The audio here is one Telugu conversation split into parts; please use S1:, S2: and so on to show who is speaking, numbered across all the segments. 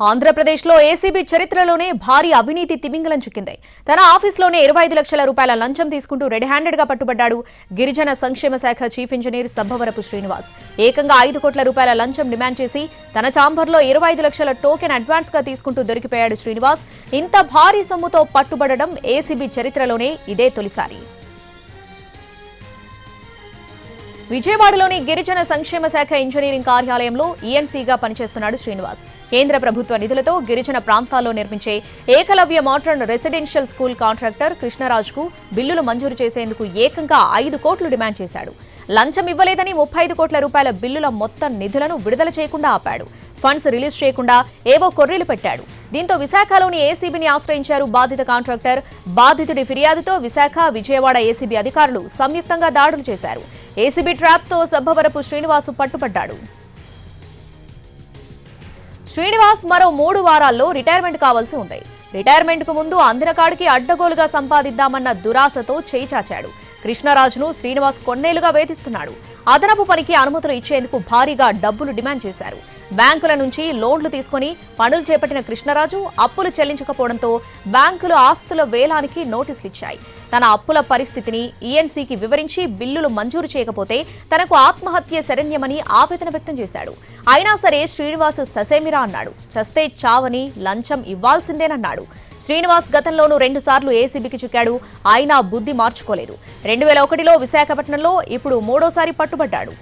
S1: ఆంధ్రప్రదేశ్లో ఏసీబీ చరిత్రలోనే భారీ అవినీతి తిమింగలం చిక్కింది. తన ఆఫీస్లోనే 25 లక్షల రూపాయల లంచం తీసుకుంటూ రెడ్ హ్యాండెడ్ గా పట్టుబడ్డాడు గిరిజన సంక్షేమ శాఖ చీఫ్ ఇంజనీర్ సబ్బవరపు శ్రీనివాస్. ఏకంగా 5 కోట్ల రూపాయల లంచం డిమాండ్ చేసి తన ఛాంబర్లో 25 లక్షల టోకెన్ అడ్వాన్స్ గా తీసుకుంటూ దొరికిపోయాడు శ్రీనివాస్. ఇంత భారీ సొమ్ముతో పట్టుబడడం ఏసీబీ చరిత్రలోనే ఇదే తొలిసారి. విజయవాడలోని గిరిజన సంక్షేమ శాఖ ఇంజనీరింగ్ కార్యాలయంలో ఈఎన్సీగా పనిచేస్తున్నాడు శ్రీనివాస్. కేంద్ర ప్రభుత్వ నిధులతో గిరిజన ప్రాంతాల్లో నిర్మించే Eklavya modern residential school contractor కృష్ణరాజుకు బిల్లులు మంజూరు చేసేందుకు ఏకంగా 5 కోట్లు డిమాండ్ చేశాడు. లంచం ఇవ్వలేదని 35 కోట్ల రూపాయల బిల్లుల మొత్తం నిధులను విడుదల చేయకుండా ఆపాడు. ఫండ్స్ రిలీజ్ చేయకుండా ఏవో కొర్రీలు పెట్టాడు. దీంతో విశాఖలోని ఏసీబీని ఆశ్రయించారు బాధిత కాంట్రాక్టర్. బాధితుడి ఫిర్యాదుతో విశాఖ, విజయవాడ ఏసీబీ అధికారులు సంయుక్తంగా దాడులు చేశారు. ఏసీబీ ట్రాప్తో సబ్బవరపు శ్రీనివాస్ పట్టుపడ్డాడు. శ్రీనివాస్ మరో 3 వారాల్లో రిటైర్మెంట్ కావాల్సి ఉంది. రిటైర్మెంట్ కు ముందు అందినకాడికి అడ్డగోలుగా సంపాదిద్దామన్న దురాశతో చేయి చాచాడు. కృష్ణరాజును శ్రీనివాస్ కొన్నేళ్లుగా వేధిస్తున్నాడు. అదనపు పనికి అనుమతులు ఇచ్చేందుకు భారీగా డబ్బులు డిమాండ్ చేశారు. బ్యాంకుల నుంచి లోన్లు తీసుకుని పనులు చేపట్టిన కృష్ణరాజు అప్పులు చెల్లించకపోవడంతో బ్యాంకులు ఆస్తుల వేలానికి నోటీసులు ఇచ్చాయి. తన అప్పుల పరిస్థితిని ఈఎన్సీకి వివరించి బిల్లులు మంజూరు చేయకపోతే తనకు ఆత్మహత్య శరణ్యమని ఆవేదన వ్యక్తం చేశాడు. అయినా సరే శ్రీనివాస్ ససేమిరా అన్నాడు. చస్తే చావని, లంచం ఇవ్వాల్సిందేనన్నాడు. శ్రీనివాస్ గతంలోనూ 2 సార్లు ఏసీబీకి చిక్కాడు. అయినా బుద్ధి మార్చుకోలేదు. 2001లో విశాఖపట్నంలో, ఇప్పుడు 3వసారి పట్టుబడ్డాడు.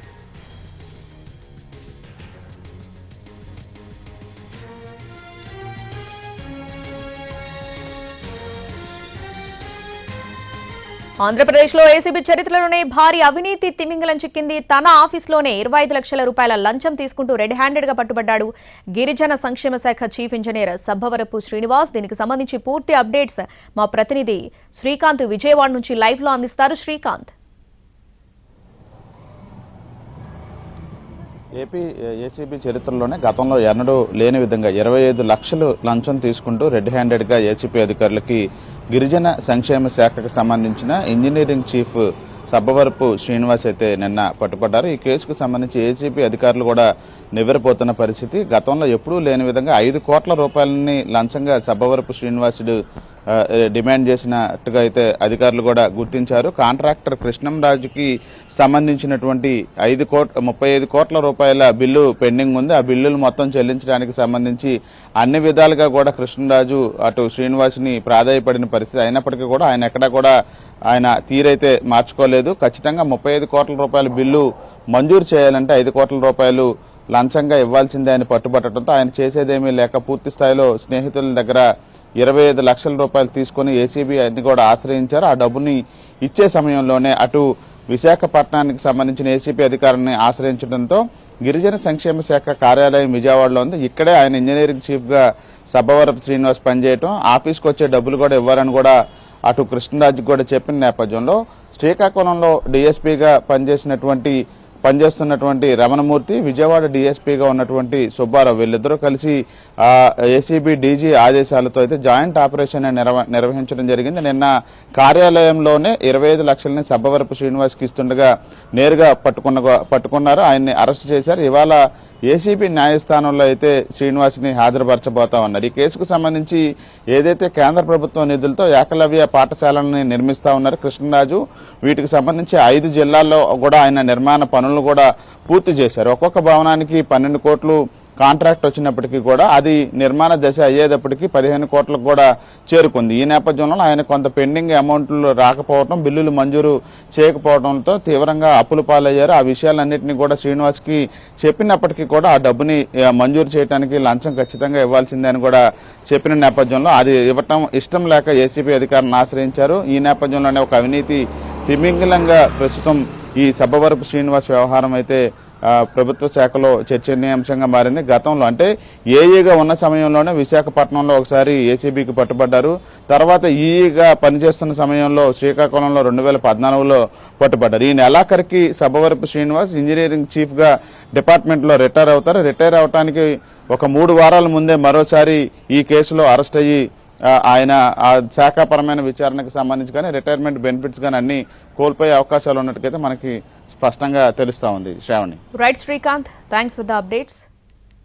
S1: ఆంధ్రప్రదేశ్లో ఏసీబీ చరిత్రలోనే భారీ అవినీతి తిమింగలం చిక్కింది. తన ఆఫీస్లోనే 25 లక్షల రూపాయల లంచం తీసుకుంటూ రెడ్ హ్యాండెడ్ గా పట్టుబడ్డాడు గిరిజన సంక్షేమ శాఖ చీఫ్ ఇంజనీర్ సబ్బవరపు శ్రీనివాస్. దీనికి సంబంధించి పూర్తి అప్డేట్స్ మా ప్రతినిధి శ్రీకాంత్ విజయవాడ నుంచి లైవ్ లో అందిస్తారు. శ్రీకాంత్,
S2: ఏసీబీ చరిత్రలోనే గతంలో ఎన్నడూ లేని విధంగా 25 లక్షలు లంచం తీసుకుంటూ రెడ్ హ్యాండెడ్ గా ఏసీబీ అధికారులకి గిరిజన సంక్షేమ శాఖకు సంబంధించిన ఇంజనీరింగ్ చీఫ్ సబ్బవరపు శ్రీనివాస్ అయితే నిన్న పట్టుబడ్డారు. ఈ కేసుకు సంబంధించి ఏసీబీ అధికారులు కూడా నివ్వెరపోతున్న పరిస్థితి. గతంలో ఎప్పుడూ లేని విధంగా 5 కోట్ల రూపాయలని లంచంగా సబ్బవరపు శ్రీనివాసుడు డిమాండ్ చేసినట్టుగా అయితే అధికారులు కూడా గుర్తించారు. కాంట్రాక్టర్ కృష్ణంరాజుకి సంబంధించినటువంటి 35 కోట్ల రూపాయల బిల్లు పెండింగ్ ఉంది. ఆ బిల్లులు మొత్తం చెల్లించడానికి సంబంధించి అన్ని విధాలుగా కూడా కృష్ణరాజు అటు శ్రీనివాసుని ప్రాధాయపడిన పరిస్థితి. అయినప్పటికీ కూడా ఆయన ఎక్కడా కూడా ఆయన తీరైతే మార్చుకోలేదు. ఖచ్చితంగా 35 కోట్ల రూపాయల బిల్లు మంజూరు చేయాలంటే 5 కోట్ల రూపాయలు లంచంగా ఇవ్వాల్సిందే అని పట్టుబట్టడంతో ఆయన చేసేదేమీ లేక పూర్తి స్థాయిలో స్నేహితుల దగ్గర 25 లక్షల రూపాయలు తీసుకుని ఏసీబీ అన్ని కూడా ఆశ్రయించారు. ఆ డబ్బుని ఇచ్చే సమయంలోనే అటు విశాఖపట్నానికి సంబంధించిన ఏసీబీ అధికారులను ఆశ్రయించడంతో గిరిజన సంక్షేమ శాఖ కార్యాలయం విజయవాడలో ఉంది. ఇక్కడే ఆయన ఇంజనీరింగ్ చీఫ్ గా సబ్బవరపు శ్రీనివాస్ పనిచేయటం, ఆఫీస్కి వచ్చే డబ్బులు కూడా ఇవ్వాలని కూడా అటు కృష్ణరాజుకు కూడా చెప్పిన నేపథ్యంలో శ్రీకాకుళంలో డీఎస్పీగా పనిచేస్తున్నటువంటి రమణమూర్తి, విజయవాడ డీఎస్పీగా ఉన్నటువంటి సుబ్బారావు వీళ్ళిద్దరూ కలిసి ఏసీబీ డీజీ ఆదేశాలతో అయితే జాయింట్ ఆపరేషన్ నిర్వహించడం జరిగింది. నిన్న కార్యాలయంలోనే 25 లక్షలని సబ్బవరపు శ్రీనివాస్కి ఇస్తుండగా నేరుగా పట్టుకున్నారు. ఆయన్ని అరెస్ట్ చేశారు. ఇవాళ ఏసీబీ న్యాయస్థానంలో అయితే శ్రీనివాస్ని హాజరుపరచబోతా ఉన్నారు. ఈ కేసుకు సంబంధించి ఏదైతే కేంద్ర ప్రభుత్వం నిధులతో ఏకలవ్య పాఠశాలను నిర్మిస్తా ఉన్నారు కృష్ణరాజు, వీటికి సంబంధించి 5 జిల్లాల్లో కూడా ఆయన నిర్మాణ పనులను కూడా పూర్తి చేశారు. ఒక్కొక్క భవనానికి 12 కోట్లు కాంట్రాక్ట్ వచ్చినప్పటికీ కూడా అది నిర్మాణ దశ అయ్యేటప్పటికీ 15 కోట్లకు కూడా చేరుకుంది. ఈ నేపథ్యంలో ఆయన కొంత పెండింగ్ అమౌంట్లు రాకపోవడం, బిల్లులు మంజూరు చేయకపోవడంతో తీవ్రంగా అప్పుల పాలయ్యారు. ఆ విషయాలన్నింటినీ కూడా శ్రీనివాస్కి చెప్పినప్పటికీ కూడా ఆ డబ్బుని మంజూరు చేయడానికి లంచం ఖచ్చితంగా ఇవ్వాల్సిందే అని కూడా చెప్పిన నేపథ్యంలో అది ఇవ్వటం ఇష్టం లేక ఏసీబీ అధికారులను ఆశ్రయించారు. ఈ నేపథ్యంలోనే ఒక అవినీతి తిమింగలంగా ప్రస్తుతం ఈ సబ్బవరపు శ్రీనివాస్ వ్యవహారం అయితే ప్రభుత్వ శాఖలో చర్చనీయాంశంగా మారింది. గతంలో అంటే ఏఈగా ఉన్న సమయంలోనే విశాఖపట్నంలో ఒకసారి ఏసీబీకి పట్టుబడ్డారు. తర్వాత ఈఈగా పనిచేస్తున్న సమయంలో శ్రీకాకుళంలో 2014లో పట్టుబడ్డారు. ఈ నెలాఖరికి సబ్బవరపు శ్రీనివాస్ ఇంజనీరింగ్ చీఫ్ గా డిపార్ట్మెంట్లో రిటైర్ అవుతారు. రిటైర్ అవడానికి ఒక 3 వారాల ముందే మరోసారి ఈ కేసులో అరెస్ట్ అయ్యి ఆయన ఆ శాఖాపరమైన విచారణకు సంబంధించి కానీ రిటైర్మెంట్ బెనిఫిట్స్ కానీ అన్ని కోల్పోయే అవకాశాలు ఉన్నట్టుకైతే మనకి స్పష్టంగా తెలుస్తా ఉంది. Shravani.
S1: Right Srikanth, thanks for the updates.